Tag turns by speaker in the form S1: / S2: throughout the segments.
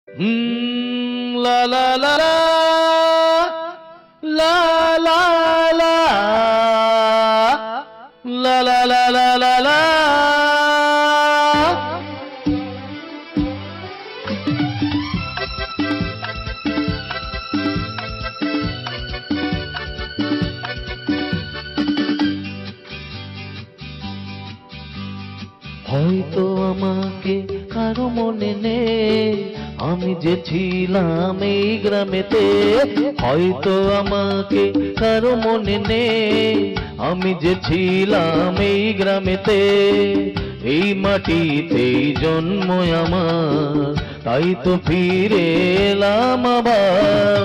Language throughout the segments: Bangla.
S1: লা লা লা লা লা লা লা লা লা লা লা লা লা। হয়তো আমাকে কারো মনে নেই, আমি যে ছিলাম এই গ্রামেতে। হয়তো আমাকে কারো মনে নেই, আমি যে ছিলাম এই গ্রামেতে। এই মাটিতেই জন্ম আমার, তাই তো ফিরে এলাম আবার।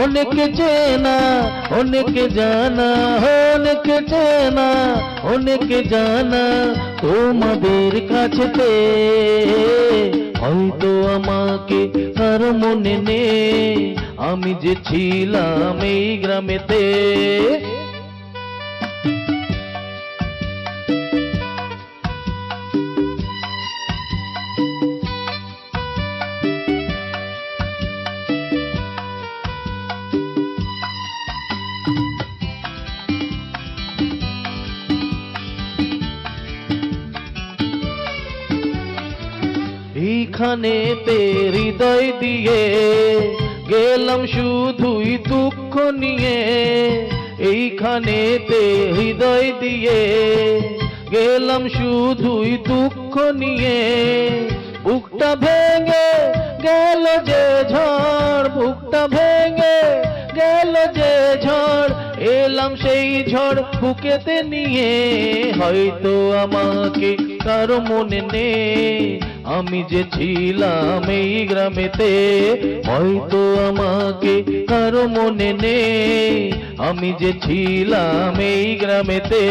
S1: অনেকে চেনা অনেকে জানা, অনেকে চেনা অনেকে জানা তোমাদের কাছেতে। হয়তো আমাকে আর মনে নেই, আমি যে ছিলাম এই গ্রামেতে। এইখানেতে হৃদয় দিয়ে গেলাম শুধুই দুঃখ নিয়ে। এইখানেতে হৃদয় দিয়ে গেলাম শুধুই দুঃখ নিয়ে। বুকটা ভেঙে গেল যে ঝড়, বুকটা ভেঙে গেল যে ঝড়, এলাম সেই ঝড় বুকেতে নিয়ে। হয়তো আমাকে কারো মনে নেই, আমি যে ছিলাম এই গ্রামেতে। হয়তো আমাকে কারো মনে নেই, আমি যে ছিলাম এই গ্রামেতে।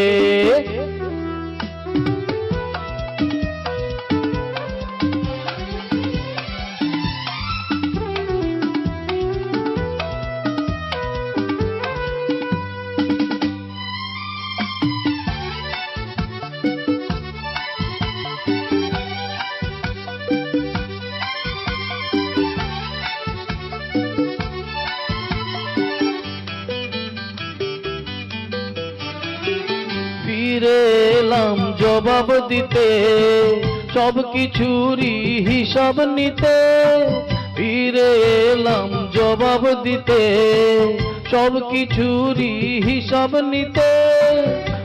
S1: ফিরে এলাম জবাব দিতে, সব কিছুরই হিসাব নিতে। ফিরে এলাম জবাব দিতে, সব কিছুরই হিসাব নিতে।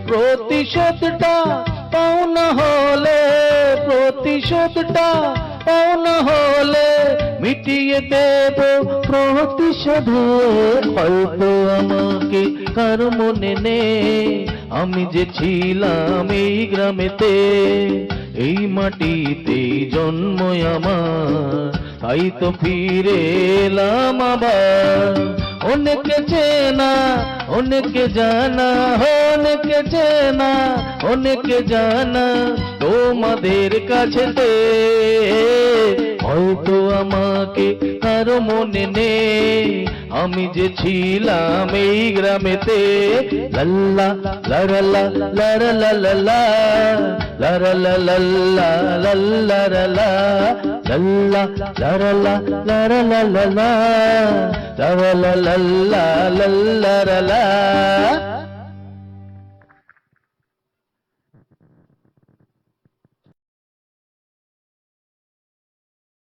S1: প্রতিশোধটা পাওনা হলে, প্রতিশোধটা পাওনা হলে মিটিয়ে দেব প্রতিশোধে। হয়তো আমাকে কার মনে নেই, আমি যে ছিলাম এই গ্রামেতে। এই মাটিতেই জন্ম আমার, তাই তো ফিরে এলাম আবার। অনেকে চেনা অনেকে জানা, অনেকে চেনা অনেকে জানা তোমাদের কাছেতে। হয়তো আমাকে কারো মনে নেই, আমি যে ছিলাম এই গ্রামেতে। লাল্লা লারালা লারালা লালা লারালা লাল্লা লাল্লা লালা লাল্লা লারালা লারালা লালা লারালা লাল্লা লাল্লা লালা।